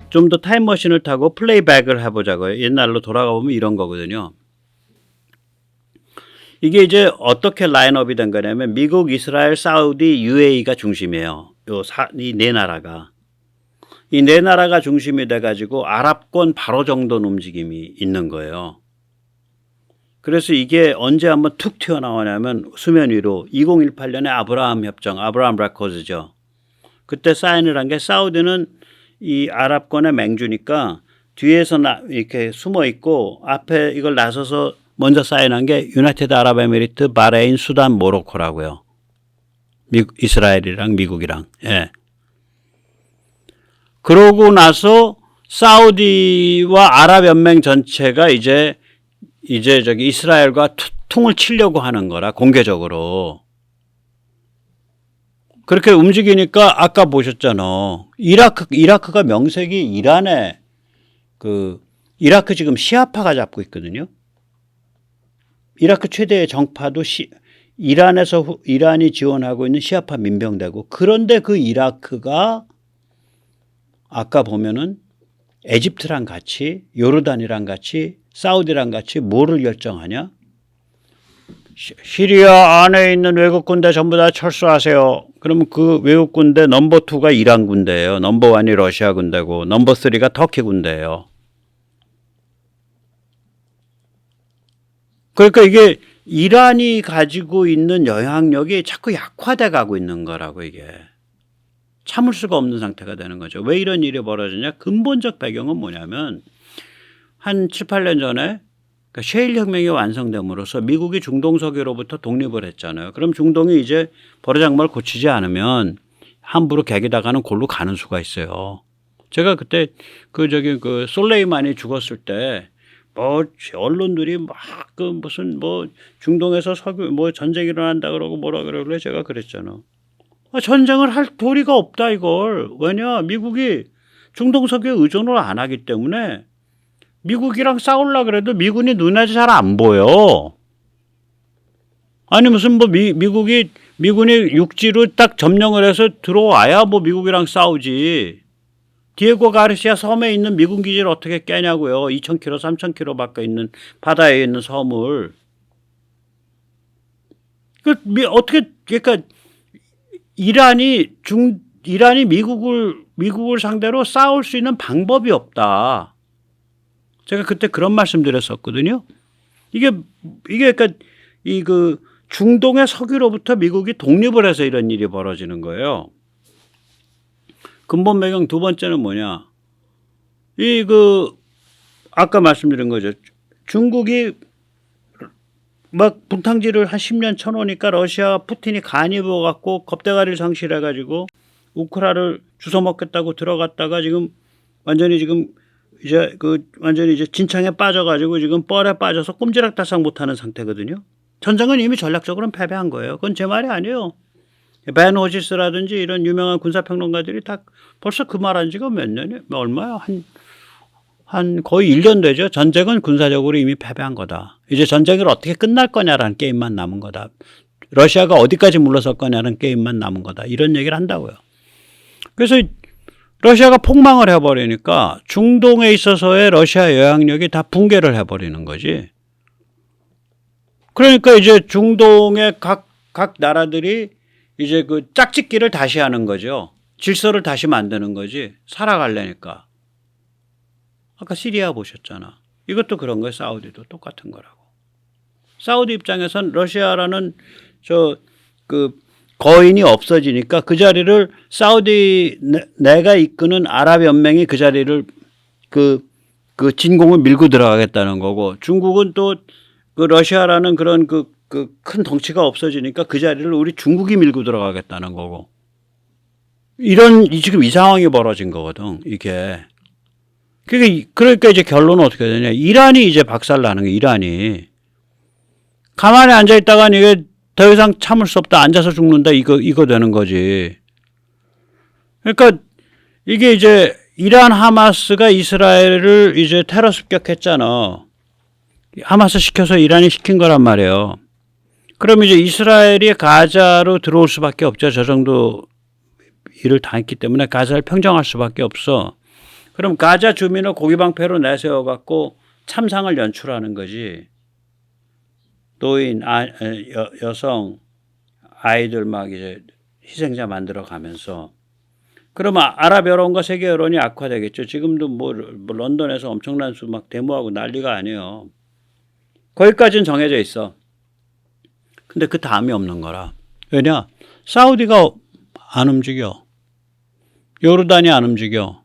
좀 더 타임머신을 타고 플레이백을 해보자고요. 옛날로 돌아가 보면 이런 거거든요. 이게 이제 어떻게 라인업이 된 거냐면 미국, 이스라엘, 사우디, UAE가 중심이에요. 이 네 나라가. 이 네 나라가 중심이 돼가지고 아랍권 바로 정도는 움직임이 있는 거예요. 그래서 이게 언제 한번 툭 튀어나오냐면 수면 위로 2018년에 아브라함 협정, 아브라함 레코드죠. 그때 사인을 한 게 사우디는 이 아랍권의 맹주니까 뒤에서 이렇게 숨어 있고 앞에 이걸 나서서 먼저 사인한 게 유나이티드 아랍에미리트, 바레인, 수단, 모로코라고요. 이스라엘이랑 미국이랑. 예. 그러고 나서 사우디와 아랍연맹 전체가 이제 저기 이스라엘과 퉁을 치려고 하는 거라 공개적으로. 그렇게 움직이니까 아까 보셨잖아. 이라크가 명색이 이란에 이라크 지금 시아파가 잡고 있거든요. 이라크 최대의 정파도 이란이 지원하고 있는 시아파 민병대고, 그런데 그 이라크가 아까 보면은 에집트랑 같이, 요르단이랑 같이, 사우디랑 같이 뭐를 결정하냐? 시리아 안에 있는 외국 군대 전부 다 철수하세요. 그러면 그 외국 군대 넘버 2가 이란 군대예요. 넘버 1이 러시아 군대고 넘버 3가 터키 군대예요. 그러니까 이게 이란이 가지고 있는 영향력이 자꾸 약화돼 가고 있는 거라고, 이게. 참을 수가 없는 상태가 되는 거죠. 왜 이런 일이 벌어지냐? 근본적 배경은 뭐냐면 한 7, 8년 전에 셰일 혁명이 완성됨으로써 미국이 중동 석유로부터 독립을 했잖아요. 그럼 중동이 이제 버르장말 고치지 않으면 함부로 개기다가는 골로 가는 수가 있어요. 제가 그때 솔레이만이 죽었을 때 언론들이 무슨 중동에서 석유 전쟁이 일어난다 그러고 뭐라 그러길래 제가 그랬잖아. 전쟁을 할 도리가 없다 이걸. 왜냐? 미국이 중동 석유에 의존을 안 하기 때문에 미국이랑 싸우려고 그래도 미군이 눈에 잘 안 보여. 아니 무슨 미군이 육지로 딱 점령을 해서 들어와야 미국이랑 싸우지. 디에고 가르시아 섬에 있는 미군 기지를 어떻게 깨냐고요. 2,000km, 3,000km 밖에 있는 바다에 있는 섬을. 그러니까 이란이 미국을 상대로 싸울 수 있는 방법이 없다. 제가 그때 그런 말씀드렸었거든요. 이게 그러니까 중동의 석유로부터 미국이 독립을 해서 이런 일이 벌어지는 거예요. 근본 배경 두 번째는 뭐냐? 아까 말씀드린 거죠. 중국이 분탕질을 한 10년 쳐놓으니까 러시아 푸틴이 간이 부어갖고 겁대가리를 상실해가지고 우크라를 주워먹겠다고 들어갔다가 지금 완전히 진창에 빠져가지고 지금 뻘에 빠져서 꼼지락다상 못하는 상태거든요. 전쟁은 이미 전략적으로는 패배한 거예요. 그건 제 말이 아니에요. 벤 호지스라든지 이런 유명한 군사평론가들이 다 벌써 그 말한 지가 몇 년이에요? 얼마야? 한 거의 1년 되죠. 전쟁은 군사적으로 이미 패배한 거다. 이제 전쟁을 어떻게 끝날 거냐라는 게임만 남은 거다. 러시아가 어디까지 물러설 거냐는 게임만 남은 거다. 이런 얘기를 한다고요. 그래서 러시아가 폭망을 해버리니까 중동에 있어서의 러시아 영향력이 다 붕괴를 해버리는 거지. 그러니까 이제 중동의 각 나라들이 이제 짝짓기를 다시 하는 거죠. 질서를 다시 만드는 거지. 살아가려니까. 아까 시리아 보셨잖아. 이것도 그런 거예요. 사우디도 똑같은 거라고. 사우디 입장에선 러시아라는 거인이 없어지니까 그 자리를 내가 이끄는 아랍연맹이 그 자리를 진공을 밀고 들어가겠다는 거고, 중국은 또 러시아라는 그런 큰 덩치가 없어지니까 그 자리를 우리 중국이 밀고 들어가겠다는 거고. 지금 이 상황이 벌어진 거거든, 이게. 그러니까 이제 결론은 어떻게 되냐. 이란이 이제 박살나는 게, 이란이. 가만히 앉아있다간 이게 더 이상 참을 수 없다, 앉아서 죽는다, 이거 되는 거지. 그러니까 이게 이제 이란 하마스가 이스라엘을 이제 테러 습격했잖아. 하마스 시켜서 이란이 시킨 거란 말이에요. 그럼 이제 이스라엘이 가자로 들어올 수밖에 없죠. 저 정도 일을 당했기 때문에 가자를 평정할 수밖에 없어. 그럼 가자 주민을 고기방패로 내세워갖고 참상을 연출하는 거지. 노인, 여성, 아이들 막 이제 희생자 만들어 가면서. 그러면 아랍 여론과 세계 여론이 악화되겠죠. 지금도 뭐 런던에서 엄청난 수 막 데모하고 난리가 아니에요. 거기까지는 정해져 있어. 근데 그 다음이 없는 거라. 왜냐? 사우디가 안 움직여. 요르단이 안 움직여.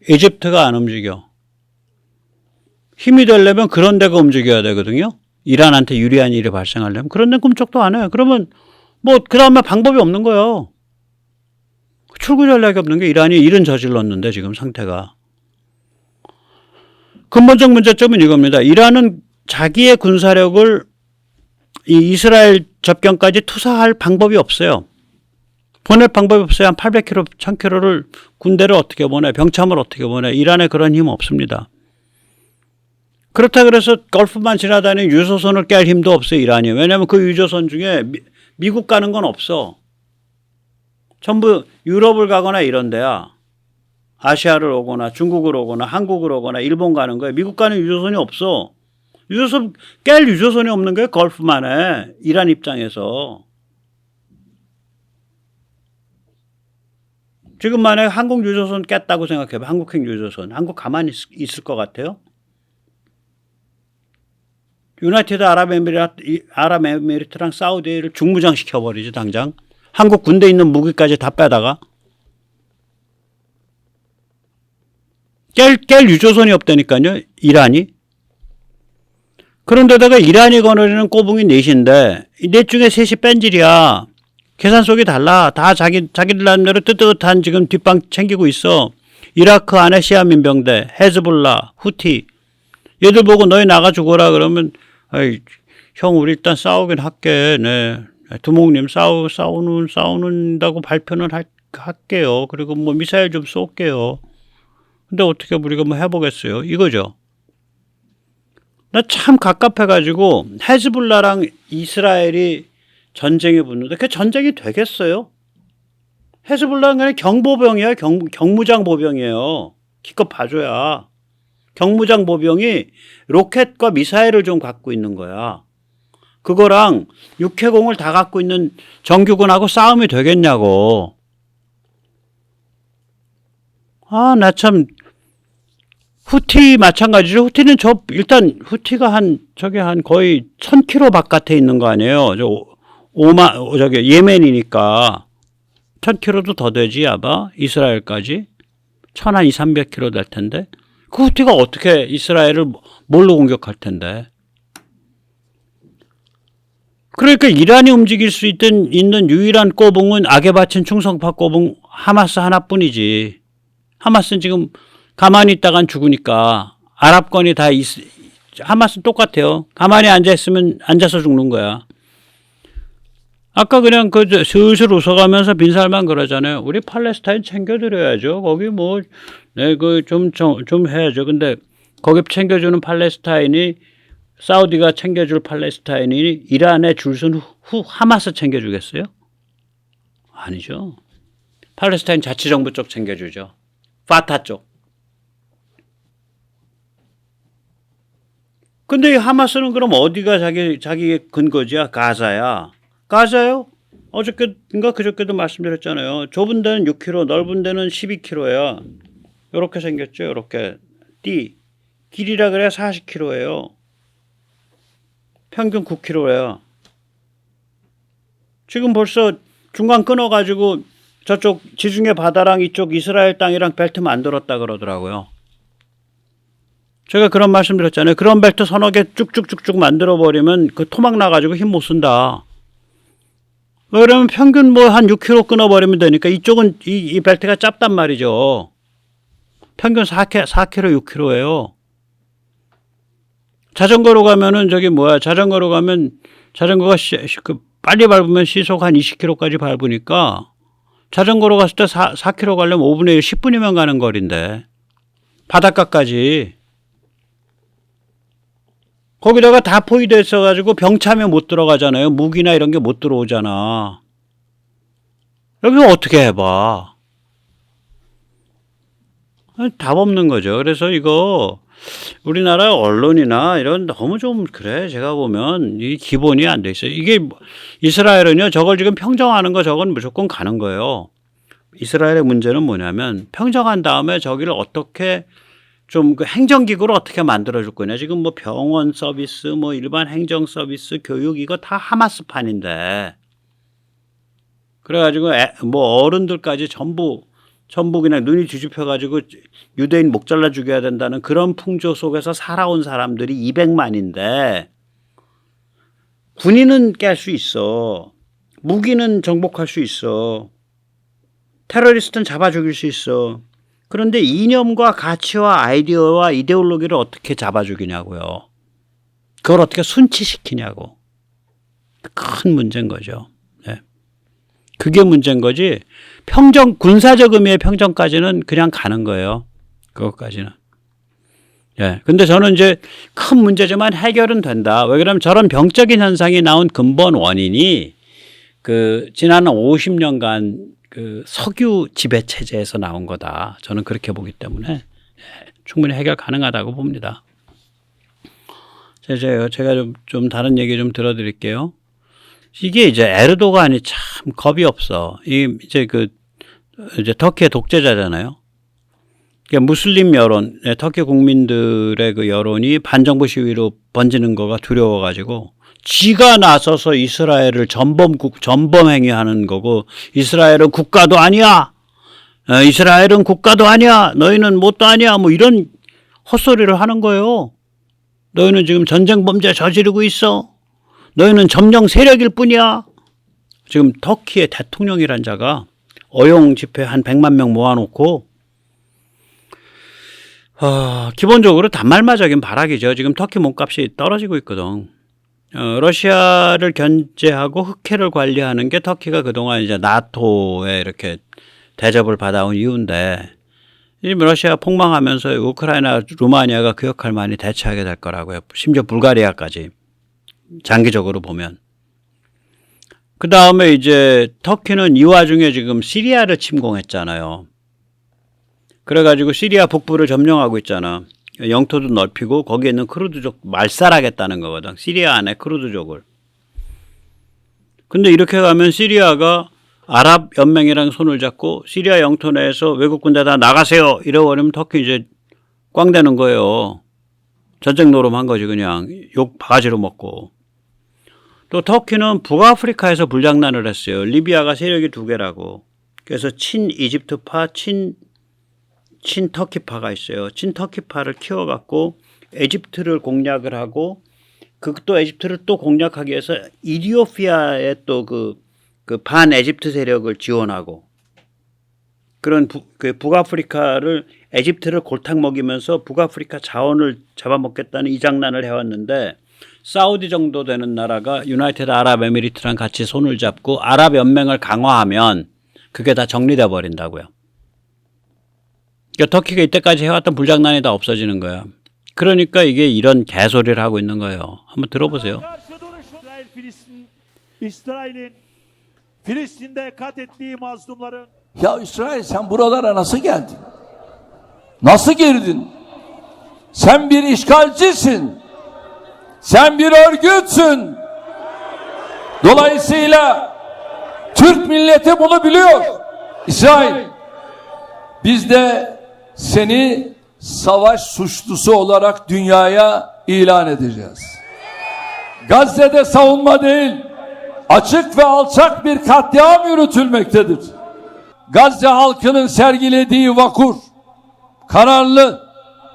이집트가 안 움직여. 힘이 되려면 그런 데가 움직여야 되거든요. 이란한테 유리한 일이 발생하려면. 그런 데는 꿈쩍도 안 해요. 그러면 뭐 그 다음에 방법이 없는 거예요. 출구 전략이 없는 게 이란이 일은 저질렀는데 지금 상태가. 근본적 문제점은 이겁니다. 이란은 자기의 군사력을 이 이스라엘 접경까지 투사할 방법이 없어요. 보낼 방법이 없어요. 한 800km, 1000km를 군대를 어떻게 보내, 병참을 어떻게 보내. 이란에 그런 힘 없습니다. 그렇다 그래서 걸프만 지나다니는 유조선을 깰 힘도 없어요. 이란이. 왜냐하면 그 유조선 중에 미국 가는 건 없어. 전부 유럽을 가거나 이런 데야. 아시아를 오거나 중국을 오거나 한국을 오거나 일본 가는 거야. 미국 가는 유조선이 없어. 유조선 깰 유조선이 없는 거예요. 걸프만에. 이란 입장에서. 지금 만약에 한국 유조선 깼다고 생각해봐. 한국행 유조선. 한국 가만히 있을 것 같아요? 유나이티드 아랍에미리트랑 사우디를 중무장시켜버리지 당장. 한국 군대에 있는 무기까지 다 빼다가. 깰 유조선이 없다니까요. 이란이. 그런데다가 이란이 거느리는 꼬붕이 넷인데 이 넷 중에 셋이 뺀질이야. 계산 속이 달라. 다 자기들 나름대로 뜨뜻한 지금 뒷방 챙기고 있어. 이라크 안에 시아 민병대, 헤즈볼라, 후티. 얘들 보고 너희 나가 죽어라 그러면 아이, 형 우리 일단 싸우긴 할게. 네. 두목님 싸우는다고 발표는 할게요. 그리고 뭐 미사일 좀 쏠게요. 근데 어떻게 우리가 뭐 해보겠어요. 이거죠. 나 참 갑갑해가지고 헤즈볼라랑 이스라엘이 전쟁에 붙는데 그 전쟁이 되겠어요? 헤즈볼라는 그냥 경보병이야. 경무장 보병이에요. 기껏 봐줘야. 경무장 보병이 로켓과 미사일을 좀 갖고 있는 거야. 그거랑 육해공을 다 갖고 있는 정규군하고 싸움이 되겠냐고. 아, 나 참 후티 마찬가지죠. 후티는 일단 후티가 한 거의 1000km 바깥에 있는 거 아니에요. 예멘이니까 1000km도 더 되지 아마 이스라엘까지 1200-300km 될 텐데 그 후티가 어떻게 이스라엘을 뭘로 공격할 텐데. 그러니까 이란이 움직일 수 있는 유일한 꼬붕은 악에 바친 충성파 꼬붕 하마스 하나뿐이지. 하마스는 지금 가만히 있다간 죽으니까 아랍권이 다 하마스는 똑같아요. 가만히 앉아있으면 앉아서 죽는 거야. 아까 그냥 슬슬 웃어가면서 빈살만 그러잖아요. 우리 팔레스타인 챙겨드려야죠. 거기 뭐, 네, 좀 해야죠. 근데 거기 챙겨주는 팔레스타인이 사우디가 챙겨줄 팔레스타인이 이란에 줄선 후 하마스 챙겨주겠어요? 아니죠. 팔레스타인 자치정부 쪽 챙겨주죠. 파타 쪽. 근데 이 하마스는 그럼 어디가 자기의 근거지야? 가자야. 가자요? 어저께인가 그저께도 말씀드렸잖아요. 좁은 데는 6km, 넓은 데는 12km야. 요렇게 생겼죠. 요렇게. 길이라 그래야 40km예요. 평균 9km예요. 지금 벌써 중간 끊어가지고 저쪽 지중해 바다랑 이쪽 이스라엘 땅이랑 벨트 만들었다 그러더라고요. 제가 그런 말씀 드렸잖아요. 그런 벨트 서너 개 쭉쭉쭉쭉 만들어버리면 그 토막 나가지고 힘 못 쓴다. 그러면 평균 뭐 한 6km 끊어버리면 되니까 이쪽은 이 벨트가 짧단 말이죠. 평균 4km, 6km예요. 자전거로 가면은 자전거로 가면 자전거가 빨리 밟으면 시속 한 20km까지 밟으니까 자전거로 갔을 때 4km 가려면 5분의 1, 10분이면 가는 거리인데 바닷가까지. 거기다가 다 포위돼 있어가지고 병참에 못 들어가잖아요. 무기나 이런 게 못 들어오잖아. 여기서 어떻게 해봐. 답 없는 거죠. 그래서 이거 우리나라 언론이나 이런 너무 좀 그래. 제가 보면 이 기본이 안 돼 있어요. 이게 이스라엘은요, 저걸 지금 평정하는 거 저건 무조건 가는 거예요. 이스라엘의 문제는 뭐냐면 평정한 다음에 저기를 어떻게 좀 그 행정기구를 어떻게 만들어줄 거냐. 지금 뭐 병원 서비스, 뭐 일반 행정 서비스, 교육 이거 다 하마스판인데. 그래가지고 뭐 어른들까지 전부 그냥 눈이 뒤집혀가지고 유대인 목 잘라 죽여야 된다는 그런 풍조 속에서 살아온 사람들이 200만인데 군인은 깰 수 있어. 무기는 정복할 수 있어. 테러리스트는 잡아 죽일 수 있어. 그런데 이념과 가치와 아이디어와 이데올로기를 어떻게 잡아 죽이냐고요. 그걸 어떻게 순치시키냐고. 큰 문제인 거죠. 네. 그게 문제인 거지. 군사적 의미의 평정까지는 그냥 가는 거예요. 그것까지는. 예. 근데 저는 이제 큰 문제지만 해결은 된다. 왜 그러면 저런 병적인 현상이 나온 근본 원인이 지난 50년간 석유 지배 체제에서 나온 거다. 저는 그렇게 보기 때문에 충분히 해결 가능하다고 봅니다. 제가 좀 다른 얘기 좀 들어드릴게요. 이게 이제 에르도간이 참 겁이 없어. 이제 터키의 독재자잖아요. 그러니까 무슬림 여론, 터키 국민들의 그 여론이 반정부 시위로 번지는 거가 두려워가지고 지가 나서서 이스라엘을 전범 행위하는 거고, 이스라엘은 국가도 아니야. 이스라엘은 국가도 아니야. 너희는 뭣도 아니야. 뭐 이런 헛소리를 하는 거예요. 너희는 지금 전쟁 범죄 저지르고 있어. 너희는 점령 세력일 뿐이야. 지금 터키의 대통령이란 자가 어용 집회 한 100만 명 모아놓고 기본적으로 단말마적인 발악이죠. 지금 터키 몸값이 떨어지고 있거든. 러시아를 견제하고 흑해를 관리하는 게 터키가 그동안 이제 나토에 이렇게 대접을 받아온 이유인데, 러시아 폭망하면서 우크라이나, 루마니아가 그 역할 많이 대체하게 될 거라고요. 심지어 불가리아까지. 장기적으로 보면. 그 다음에 이제 터키는 이 와중에 지금 시리아를 침공했잖아요. 그래가지고 시리아 북부를 점령하고 있잖아. 영토도 넓히고 거기에 있는 크루드족 말살하겠다는 거거든. 시리아 안에 크루드족을. 근데 이렇게 가면 시리아가 아랍 연맹이랑 손을 잡고 시리아 영토 내에서 외국 군대 다 나가세요 이래버리면 터키 이제 꽝 되는 거예요. 전쟁 노름한 거지. 그냥 욕 바가지로 먹고. 또 터키는 북아프리카에서 불장난을 했어요. 리비아가 세력이 2개라고. 그래서 친이집트파, 친터키파가 있어요. 친터키파를 키워갖고 에집트를 공략을 하고, 또 에집트를 또 공략하기 위해서 이디오피아의 또 그 반에집트 세력을 지원하고, 그런 북아프리카를, 에집트를 골탕 먹이면서 북아프리카 자원을 잡아먹겠다는 이 장난을 해왔는데, 사우디 정도 되는 나라가 유나이티드 아랍에미리트랑 같이 손을 잡고 아랍 연맹을 강화하면 그게 다 정리돼 버린다고요. 그러니까 터키가 이때까지 해왔던 불장난이 다 없어지는 거야. 그러니까 이게 이런 개소리를 하고 있는 거예요. 한번 들어보세요. Ya İsrail, sen buralara nasıl geldin? Nasıl girdin? Sen bir işgalcisin. Sen bir örgütsün. Dolayısıyla Türk milleti bunu biliyor. İsrail, biz de seni savaş suçlusu olarak dünyaya ilan edeceğiz. Gazze'de savunma değil, açık ve alçak bir katliam yürütülmektedir. Gazze halkının sergilediği vakur, kararlı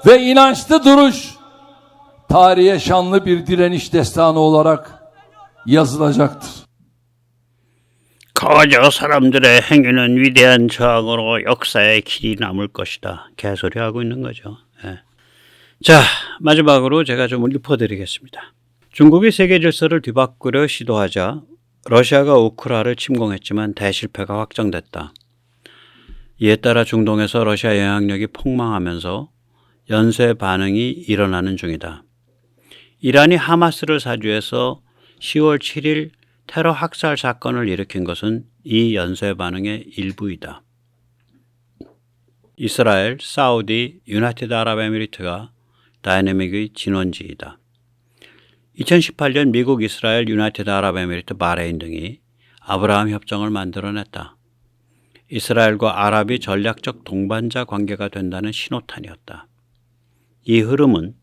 ve inançlı duruş, tarihe şanlı bir direniş destanı olarak yazılacaktır. 거저 사람들의 행위는 위대한 저항으로 역사의 길이 남을 것이다. 개소리하고 있는 거죠. 예. 자, 마지막으로 제가 좀 읊어드리겠습니다. 중국이 세계 질서를 뒤바꾸려 시도하자 러시아가 우크라이나를 침공했지만 대실패가 확정됐다. 이에 따라 중동에서 러시아 영향력이 폭망하면서 연쇄 반응이 일어나는 중이다. 이란이 하마스를 사주해서 10월 7일 테러 학살 사건을 일으킨 것은 이 연쇄 반응의 일부이다. 이스라엘, 사우디, 유나이티드 아랍에미리트가 다이내믹의 진원지이다. 2018년 미국, 이스라엘, 유나이티드 아랍에미리트, 바레인 등이 아브라함 협정을 만들어냈다. 이스라엘과 아랍이 전략적 동반자 관계가 된다는 신호탄이었다. 이 흐름은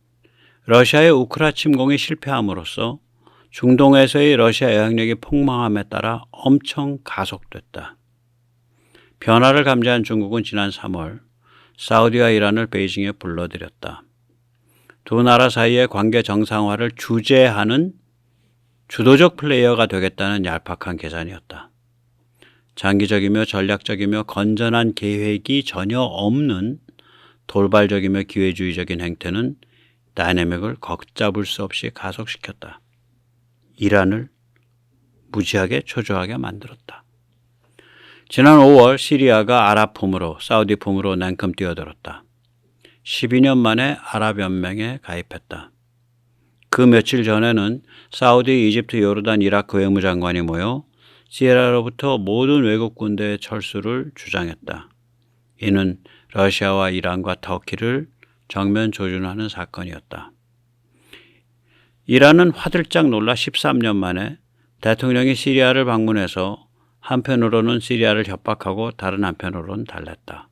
러시아의 우크라 침공이 실패함으로써 중동에서의 러시아 영향력이 폭망함에 따라 엄청 가속됐다. 변화를 감지한 중국은 지난 3월 사우디와 이란을 베이징에 불러들였다. 두 나라 사이의 관계 정상화를 주재하는 주도적 플레이어가 되겠다는 얄팍한 계산이었다. 장기적이며 전략적이며 건전한 계획이 전혀 없는 돌발적이며 기회주의적인 행태는 다이내믹을 걷잡을 수 없이 가속시켰다. 이란을 무지하게 초조하게 만들었다. 지난 5월 시리아가 아랍 품으로 사우디 품으로 냉큼 뛰어들었다. 12년 만에 아랍연맹에 가입했다. 그 며칠 전에는 사우디, 이집트, 요르단, 이라크 외무장관이 모여 시리아로부터 모든 외국 군대의 철수를 주장했다. 이는 러시아와 이란과 터키를 정면 조준하는 사건이었다. 이란은 화들짝 놀라 13년 만에 대통령이 시리아를 방문해서 한편으로는 시리아를 협박하고 다른 한편으로는 달랬다.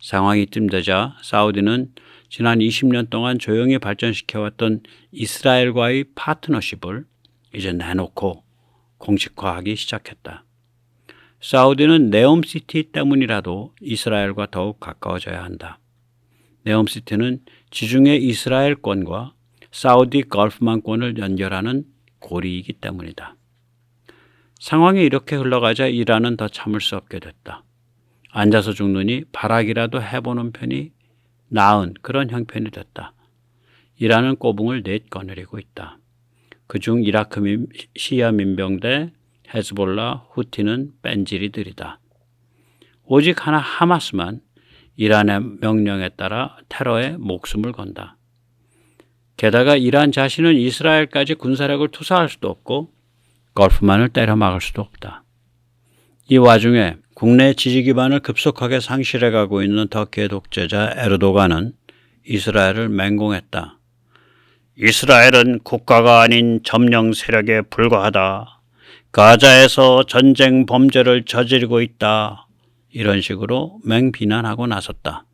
상황이 이쯤되자 사우디는 지난 20년 동안 조용히 발전시켜왔던 이스라엘과의 파트너십을 이제 내놓고 공식화하기 시작했다. 사우디는 네옴시티 때문이라도 이스라엘과 더욱 가까워져야 한다. 네옴시티는 지중해 이스라엘권과 사우디 걸프만권을 연결하는 고리이기 때문이다. 상황이 이렇게 흘러가자 이란은 더 참을 수 없게 됐다. 앉아서 죽느니 발악이라도 해보는 편이 나은 그런 형편이 됐다. 이란은 꼬붕을 넷 거느리고 있다. 그중 이라크 시아 민병대, 헤즈볼라, 후티는 뺀질이들이다. 오직 하나 하마스만 이란의 명령에 따라 테러에 목숨을 건다. 게다가 이란 자신은 이스라엘까지 군사력을 투사할 수도 없고 걸프만을 때려 막을 수도 없다. 이 와중에 국내 지지 기반을 급속하게 상실해가고 있는 터키의 독재자 에르도간은 이스라엘을 맹공했다. 이스라엘은 국가가 아닌 점령 세력에 불과하다. 가자에서 전쟁 범죄를 저지르고 있다. 이런 식으로 맹비난하고 나섰다.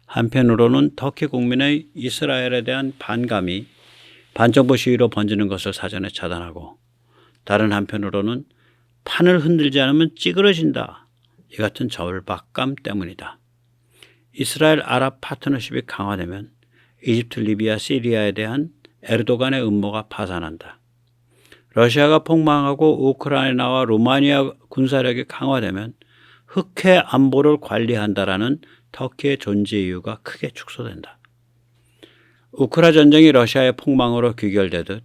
한편으로는 터키 국민의 이스라엘에 대한 반감이 반정부 시위로 번지는 것을 사전에 차단하고 다른 한편으로는 판을 흔들지 않으면 찌그러진다. 이 같은 절박감 때문이다. 이스라엘 아랍 파트너십이 강화되면 이집트, 리비아, 시리아에 대한 에르도간의 음모가 파산한다. 러시아가 폭망하고 우크라이나와 루마니아 군사력이 강화되면 흑해 안보를 관리한다라는 터키의 존재 이유가 크게 축소된다. 우크라 전쟁이 러시아의 폭망으로 귀결되듯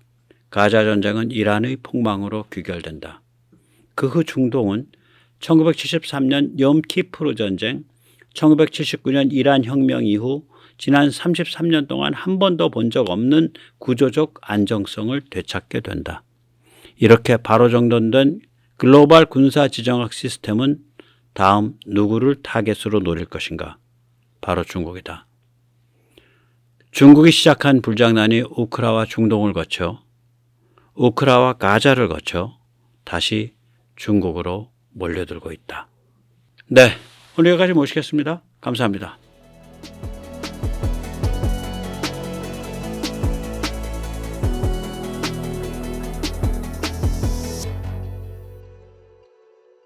가자 전쟁은 이란의 폭망으로 귀결된다. 그 후 중동은 1973년 염키푸르 전쟁, 1979년 이란 혁명 이후 지난 33년 동안 한 번도 본 적 없는 구조적 안정성을 되찾게 된다. 이렇게 바로 정돈된 글로벌 군사 지정학 시스템은 다음 누구를 타겟으로 노릴 것인가? 바로 중국이다. 중국이 시작한 불장난이 우크라와 중동을 거쳐 우크라와 가자를 거쳐 다시 중국으로 몰려들고 있다. 네, 오늘 여기까지 모시겠습니다. 감사합니다.